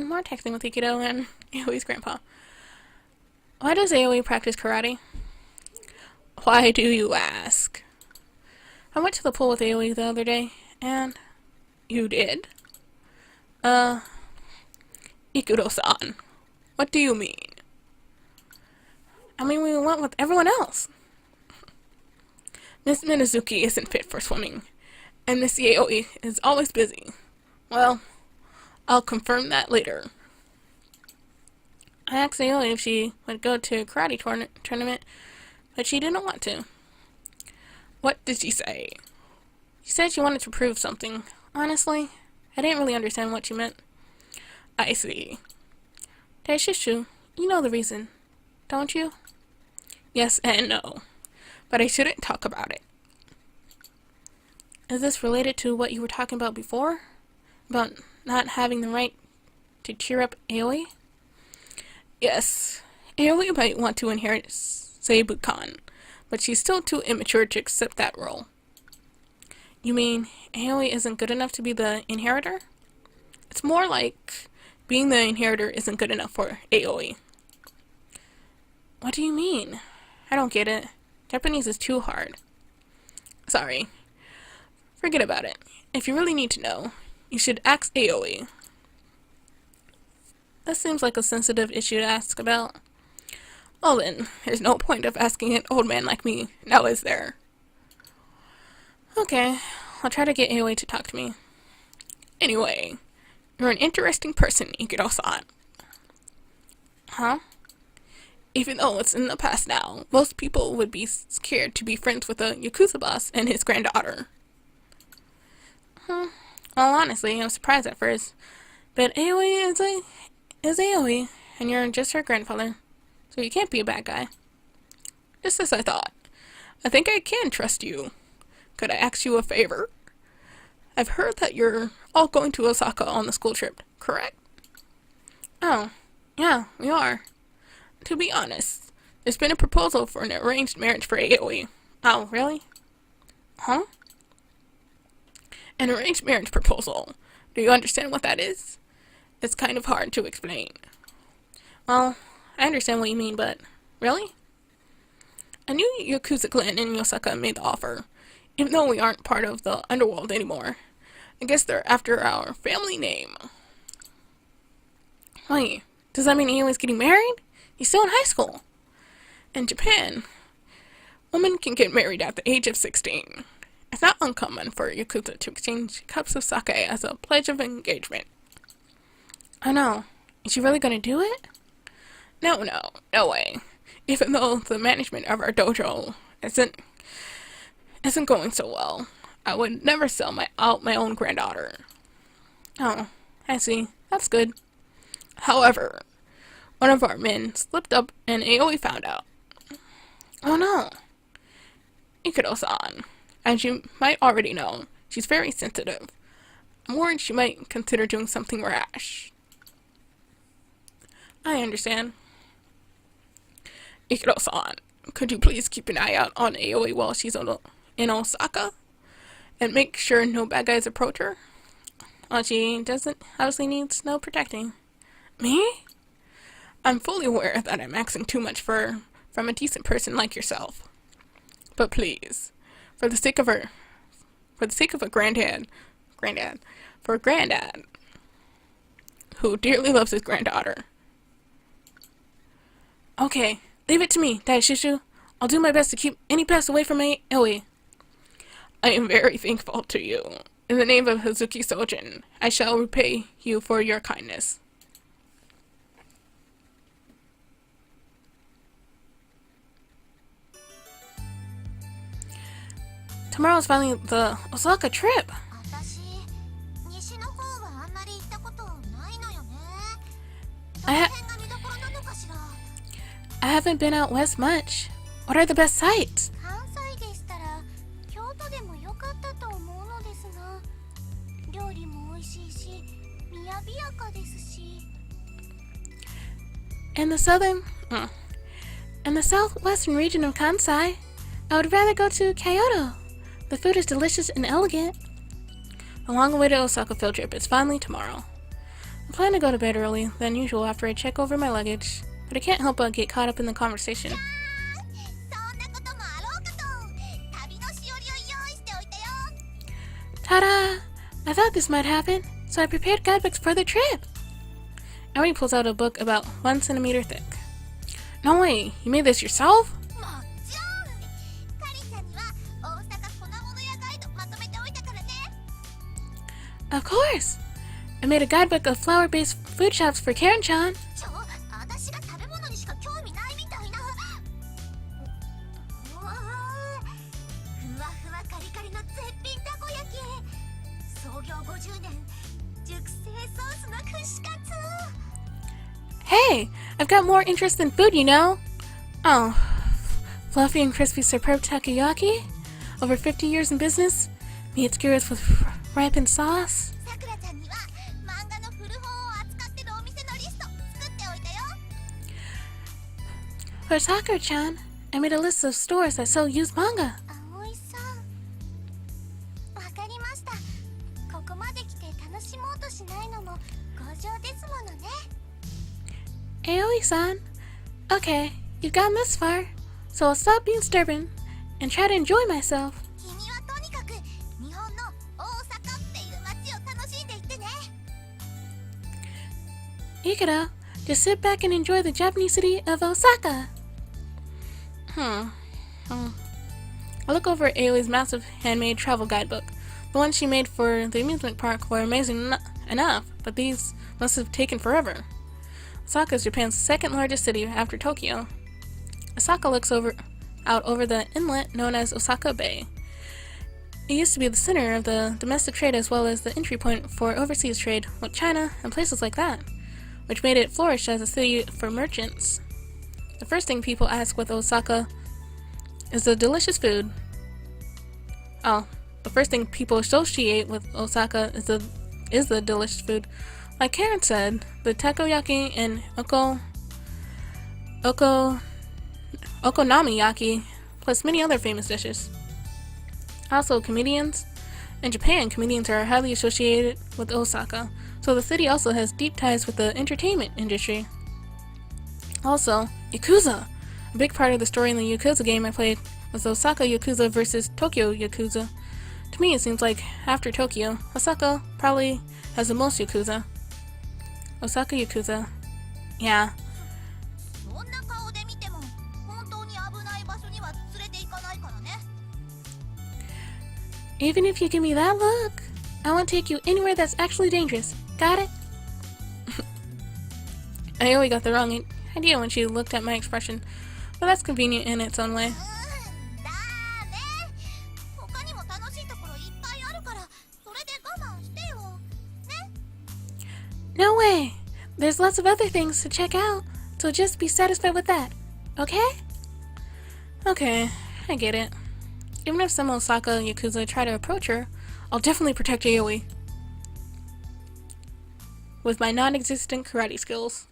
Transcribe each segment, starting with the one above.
more texting with Ikuto and Aoi's grandpa. Why does Aoi practice karate? Why do you ask? I went to the pool with Aoi the other day, and... You did? Ikuto-san, what do you mean? I mean, we went with everyone else. Miss Minazuki isn't fit for swimming, and Miss Aoi is always busy. Well, I'll confirm that later. I asked Aoi if she would go to a karate tournament, but she didn't want to. What did she say? She said she wanted to prove something. Honestly, I didn't really understand what she meant. I see. Daishishu, you know the reason, don't you? Yes and no, but I shouldn't talk about it. Is this related to what you were talking about before? About not having the right to cheer up Aoi? Yes, Aoi might want to inherit Seibukan, but she's still too immature to accept that role. You mean Aoi isn't good enough to be the inheritor? It's more like being the inheritor isn't good enough for Aoi. What do you mean? I don't get it. Japanese is too hard. Sorry. Forget about it. If you really need to know, you should ask Aoi. That seems like a sensitive issue to ask about. Well then, there's no point of asking an old man like me, now is there? Okay, I'll try to get Aoi to talk to me. Anyway, you're an interesting person, Ikuto-san. Huh? Even though it's in the past now, most people would be scared to be friends with a Yakuza boss and his granddaughter. Well, honestly, I was surprised at first, but Aoi is Aoi, and you're just her grandfather, so you can't be a bad guy. Just as I thought. I think I can trust you. Could I ask you a favor? I've heard that you're all going to Osaka on the school trip, correct? Oh, yeah, we are. To be honest, there's been a proposal for an arranged marriage for Aoi. Oh, really? Huh? An arranged marriage proposal. Do you understand what that is? It's kind of hard to explain. Well, I understand what you mean, but... Really? A new Yakuza clan in Osaka made the offer. Even though we aren't part of the underworld anymore. I guess they're after our family name. Wait, does that mean Aoi's getting married? He's still in high school. In Japan, women can get married at the age of 16. It's not uncommon for Yakuza to exchange cups of sake as a pledge of engagement. Oh no, is she really gonna do it? No way. Even though the management of our dojo isn't going so well, I would never sell my own granddaughter. Oh, I see. That's good. However, one of our men slipped up and Aoi found out. Oh no. Ikuto-san, as you might already know, she's very sensitive. I'm worried she might consider doing something rash. I understand. Ikuto-san, could you please keep an eye out on Aoi while she's in Osaka? And make sure no bad guys approach her? Well, she obviously needs no protecting. Me? I'm fully aware that I'm asking too much from a decent person like yourself. But please, for the sake of a granddad, who dearly loves his granddaughter. Okay, leave it to me, Daishishu. I'll do my best to keep any pest away from Aoi. I am very thankful to you. In the name of Hazuki Sojin, I shall repay you for your kindness. Tomorrow is finally the Osaka trip. I haven't been out west much. What are the best sights? In the southwestern region of Kansai, I would rather go to Kyoto. The food is delicious and elegant. The long-awaited Osaka field trip is finally tomorrow. I plan to go to bed early than usual after I check over my luggage, but I can't help but get caught up in the conversation. Ta-da! I thought this might happen, so I prepared guidebooks for the trip. Aoi pulls out a book about 1 centimeter thick. No way, you made this yourself? Of course! I made a guidebook of flour-based food shops for Karen-chan. Hey! I've got more interest in food, you know! Oh, fluffy and crispy superb takoyaki? Over 50 years in business? Meat skewers with ripened sauce? For Sakura-chan, I made a list of stores that sell used manga. Aoi-san, okay, you've gotten this far, so I'll stop being stubborn and try to enjoy myself. Ikuto, just sit back and enjoy the Japanese city of Osaka. I look over at Aoi's massive handmade travel guidebook. The ones she made for the amusement park were amazing enough, but these must have taken forever. Osaka is Japan's second largest city after Tokyo. Osaka looks out over the inlet known as Osaka Bay. It used to be the center of the domestic trade as well as the entry point for overseas trade with China and places like that, which made it flourish as a city for merchants. The first thing people ask with Osaka is the delicious food. The first thing people associate with Osaka is the delicious food. Like Karen said, the takoyaki and okonomiyaki, plus many other famous dishes. Also, comedians. In Japan, comedians are highly associated with Osaka, so the city also has deep ties with the entertainment industry. Also, Yakuza! A big part of the story in the Yakuza game I played was Osaka Yakuza versus Tokyo Yakuza. To me, it seems like, after Tokyo, Osaka probably has the most Yakuza. Osaka Yakuza. Yeah. Even if you give me that look, I won't take you anywhere that's actually dangerous. Got it? Aoi got the wrong idea when she looked at my expression, but that's convenient in its own way. No way! There's lots of other things to check out, so just be satisfied with that, okay? Okay, I get it. Even if some Osaka Yakuza try to approach her, I'll definitely protect Aoi with my non-existent karate skills.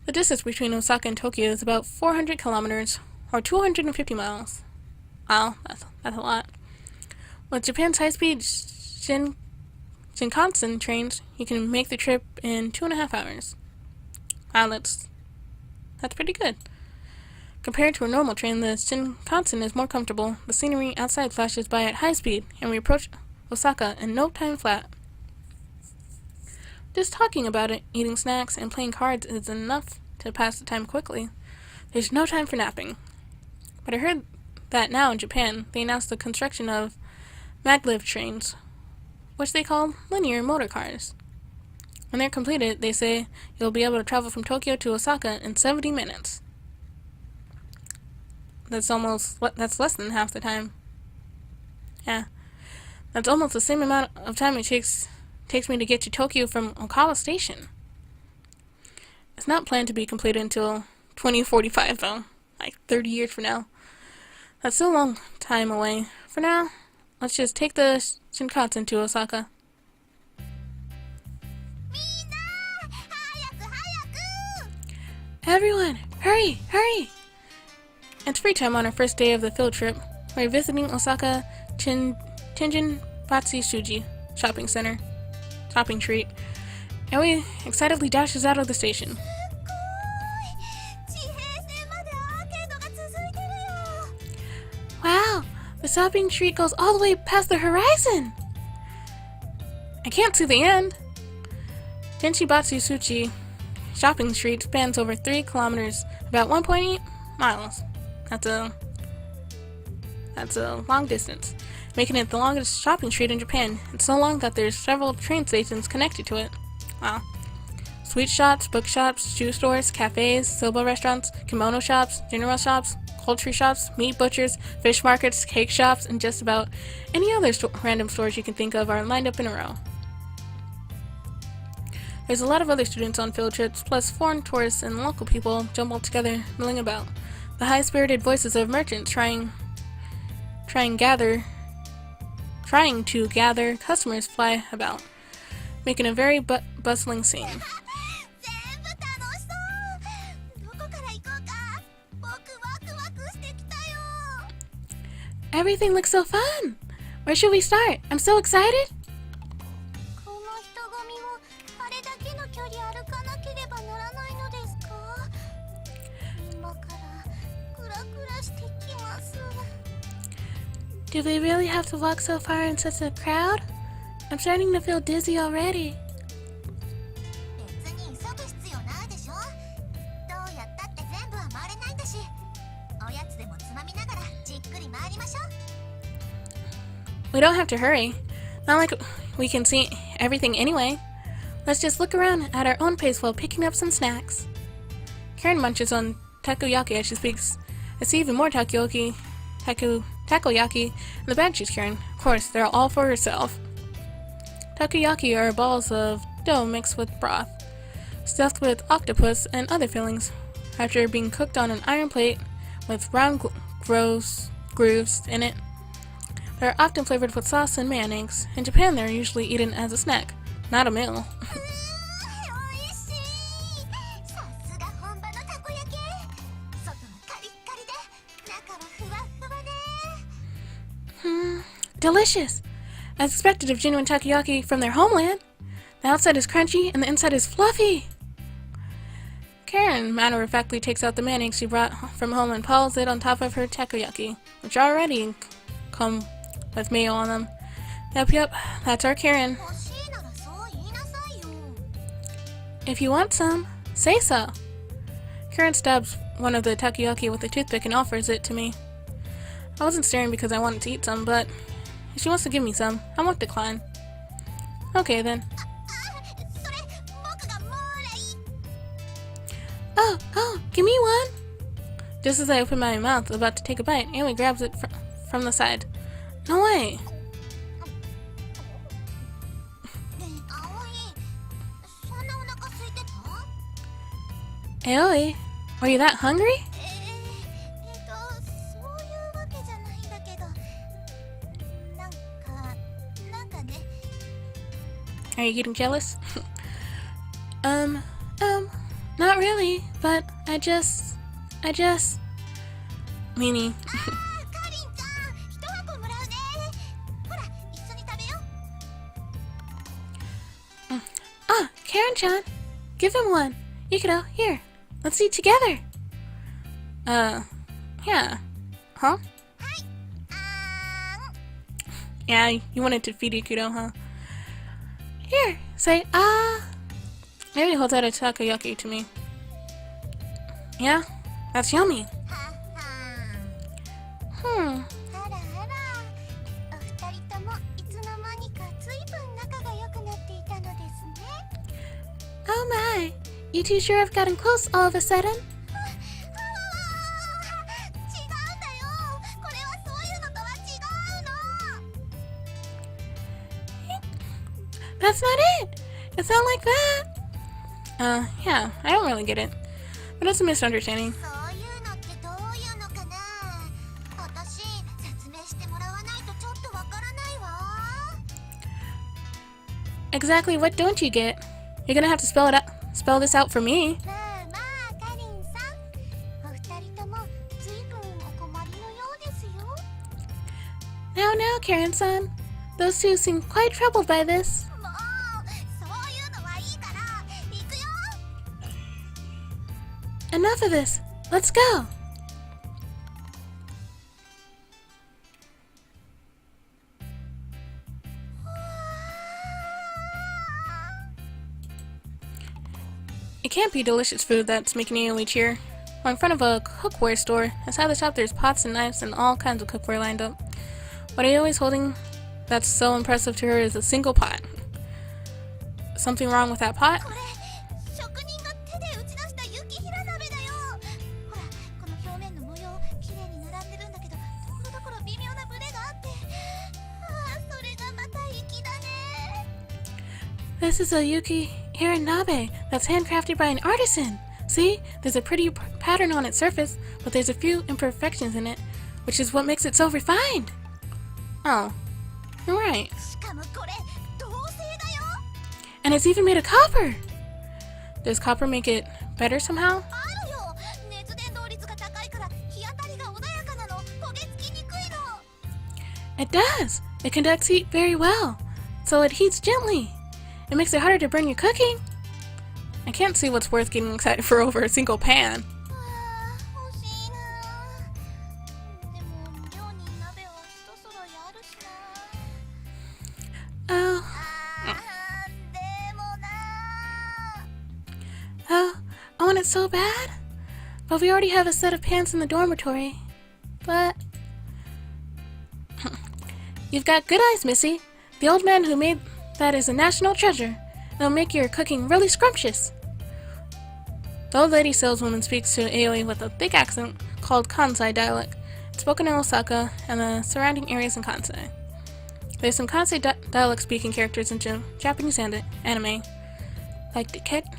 The distance between Osaka and Tokyo is about 400 kilometers, or 250 miles. Wow, that's a lot. With Japan's high-speed Shinkansen trains, you can make the trip in 2.5 hours. Wow, that's pretty good. Compared to a normal train, the Shinkansen is more comfortable. The scenery outside flashes by at high speed, and we approach Osaka in no time flat. Just talking about it, eating snacks, and playing cards is enough to pass the time quickly. There's no time for napping. But I heard that now in Japan, they announced the construction of maglev trains, which they call linear motor cars. When they're completed, they say you'll be able to travel from Tokyo to Osaka in 70 minutes. That's less than half the time. Yeah. That's almost the same amount of time it takes me to get to Tokyo from Okawa Station. It's not planned to be completed until 2045 though, like 30 years from now. That's still a long time away. For now, let's just take the Shinkansen to Osaka. Everyone, hurry, hurry! It's free time on our first day of the field trip. We're visiting Osaka Tenjin Batsi Shuji shopping center. Shopping treat. Aoi excitedly dashes out of the station. Wow, the shopping street goes all the way past the horizon! I can't see the end. Tenshibatsu Suchi shopping street spans over 3 kilometers, about 1.8 miles. That's a long distance, making it the longest shopping street in Japan. It's so long that there's several train stations connected to it. Wow. Sweet shops, bookshops, shoe stores, cafes, soba restaurants, kimono shops, general shops, poultry shops, meat butchers, fish markets, cake shops, and just about any other random stores you can think of are lined up in a row. There's a lot of other students on field trips, plus foreign tourists and local people jumbled together, milling about. The high-spirited voices of merchants trying to gather customers fly about, making a very bustling scene. Everything looks so fun! Where should we start? I'm so excited! Do we really have to walk so far in such a crowd? I'm starting to feel dizzy already. We don't have to hurry. Not like we can see everything anyway. Let's just look around at our own pace while picking up some snacks. Karen munches on takoyaki as she speaks. I see even more takoyaki in the bag she's carrying. Of course, they're all for herself. Takoyaki are balls of dough mixed with broth, stuffed with octopus and other fillings, after being cooked on an iron plate with round grooves in it. They're often flavored with sauce and mayonnaise. In Japan, they're usually eaten as a snack, not a meal. Delicious! As expected of genuine takoyaki from their homeland. The outside is crunchy and the inside is fluffy. Karen matter-of-factly takes out the mayonnaise she brought from home and piles it on top of her takoyaki, which already come with mayo on them. Yep, that's our Karen. If you want some, say so. Karen stabs one of the takoyaki with a toothpick and offers it to me. I wasn't staring because I wanted to eat some, but if she wants to give me some, I won't decline. Okay then. Oh, give me one! Just as I open my mouth, about to take a bite, Aoi grabs it from the side. No way! Aoi, are you that hungry? Are you getting jealous? Not really, but I just... Meanie. Karen-chan, give him one. Ikuto, here, let's eat together. Yeah. Huh? Yeah, you wanted to feed Ikuto, huh? Here, say, Maybe holds out a takoyaki to me. Yeah, that's yummy. Oh my, you two sure have gotten close all of a sudden? That's not it! It's not like that! Yeah, I don't really get it. But it's a misunderstanding. Exactly what don't you get? You're gonna have to spell this out for me. Now, Karen-san. Those two seem quite troubled by this. Enough of this. Let's go. It can't be delicious food that's making Aoi cheer. We're in front of a cookware store. Inside the shop there's pots and knives and all kinds of cookware lined up. What Aoi's holding that's so impressive to her is a single pot. Something wrong with that pot? This is a Yuki Hiranabe that's handcrafted by an artisan. See? There's a pretty pattern on its surface, but there's a few imperfections in it, which is what makes it so refined. Oh, you're right. And it's even made of copper! Does copper make it better somehow? It does! It conducts heat very well, so it heats gently. It makes it harder to burn your cooking. I can't see what's worth getting excited for over a single pan. Oh, I want it so bad. But we already have a set of pans in the dormitory. But you've got good eyes, Missy. The old man who made that is a national treasure. It'll make your cooking really scrumptious. The old lady saleswoman speaks to Aoi with a thick accent called Kansai dialect. It's spoken in Osaka and the surrounding areas in Kansai. There's some Kansai dialect speaking characters in Japanese anime, like Detective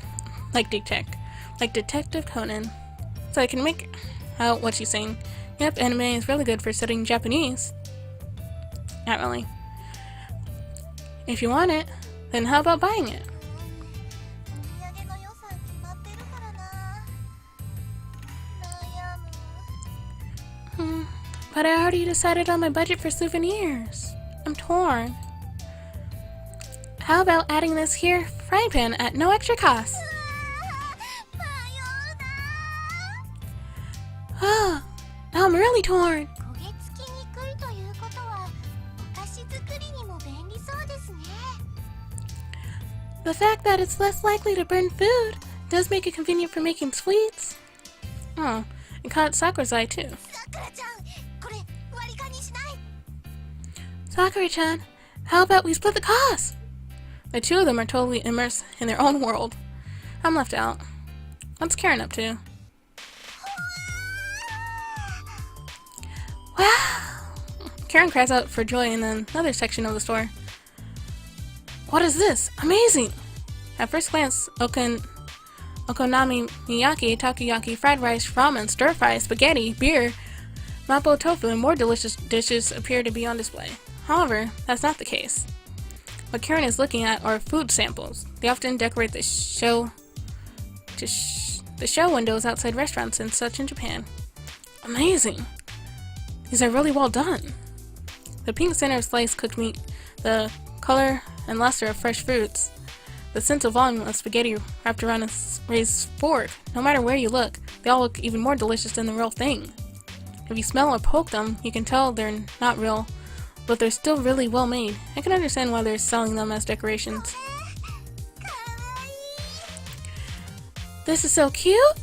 Conan. So I can make out what she's saying. Yep, anime is really good for studying Japanese. Not really. If you want it, then how about buying it? But I already decided on my budget for souvenirs. I'm torn. How about adding this here frying pan at no extra cost? Oh, now I'm really torn. The fact that it's less likely to burn food does make it convenient for making sweets. Oh, it caught Sakura's eye too. Sakura-chan, how about we split the cost? The two of them are totally immersed in their own world. I'm left out. What's Karen up to? Wow! Karen cries out for joy in another section of the store. What is this? Amazing! At first glance, okonomiyaki, takoyaki, fried rice, ramen, stir-fry, spaghetti, beer, mapo tofu, and more delicious dishes appear to be on display. However, that's not the case. What Karen is looking at are food samples. They often decorate the show windows outside restaurants and such in Japan. Amazing! These are really well done. The pink center of sliced cooked meat, the color and luster of fresh fruits, the sense of volume of spaghetti wrapped around a raised fork. No matter where you look, they all look even more delicious than the real thing. If you smell or poke them, you can tell they're not real, but they're still really well made. I can understand why they're selling them as decorations. This is so cute!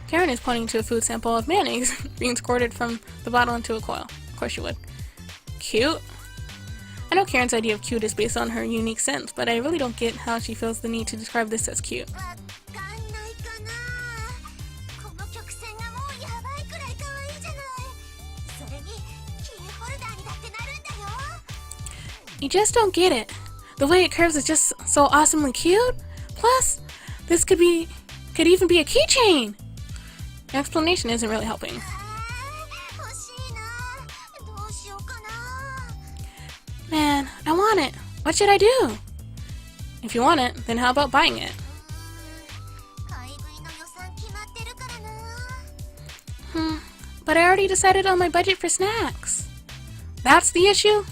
Karen is pointing to a food sample of mayonnaise being squirted from the bottle into a coil. Of course you would. Cute? I know Karen's idea of cute is based on her unique sense, but I really don't get how she feels the need to describe this as cute. You just don't get it. The way it curves is just so awesomely cute. Plus, this could even be a keychain. The explanation isn't really helping. Man, I want it. What should I do? If you want it, then how about buying it? But I already decided on my budget for snacks. That's the issue?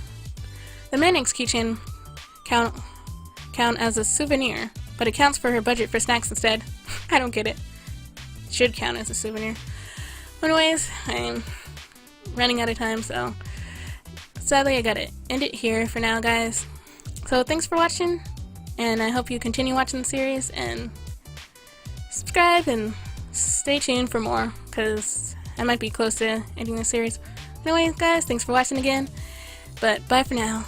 The mayonnaise keychain count as a souvenir, but it counts for her budget for snacks instead. I don't get it. should count as a souvenir. Anyways, I'm running out of time, so sadly I gotta end it here for now, guys. So thanks for watching, and I hope you continue watching the series, and subscribe and stay tuned for more, because I might be close to ending the series. Anyways, guys, thanks for watching again, but bye for now.